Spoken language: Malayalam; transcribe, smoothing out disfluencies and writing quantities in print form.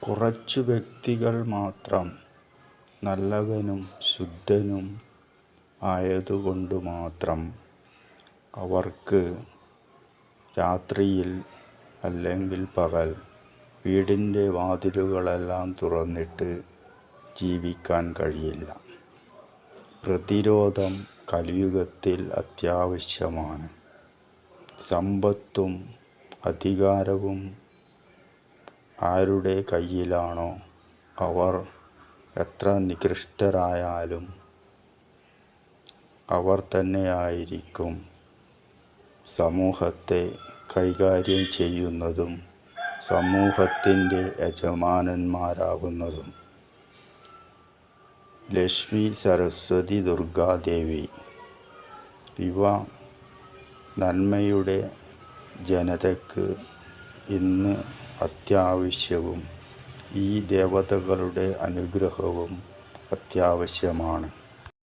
കുറച്ചു വ്യക്തികൾ മാത്രം നല്ലവനും ശുദ്ധനും ആയതുകൊണ്ടു മാത്രം അവർക്ക് രാത്രിയിൽ അല്ലെങ്കിൽ പകൽ വീടിൻ്റെ വാതിലുകളെല്ലാം തുറന്നിട്ട് ജീവിക്കാൻ കഴിയില്ല. പ്രതിരോധം കലിയുഗത്തിൽ അത്യാവശ്യമാണ്. സമ്പത്തും അധികാരവും ആരുടെ കയ്യിലാണോ അവർ എത്ര നികൃഷ്ടരായാലും അവർ തന്നെയായിരിക്കും സമൂഹത്തെ കൈകാര്യം ചെയ്യുന്നതും സമൂഹത്തിൻ്റെ യജമാനന്മാരാകുന്നതും. ലക്ഷ്മി, സരസ്വതി, ദുർഗാദേവി ഇവ നന്മയുടെ ജനതയ്ക്ക് ഇന്ന് അത്യാവശ്യവും ഈ ദേവതകളുടെ അനുഗ്രഹവും അത്യാവശ്യമാണ്.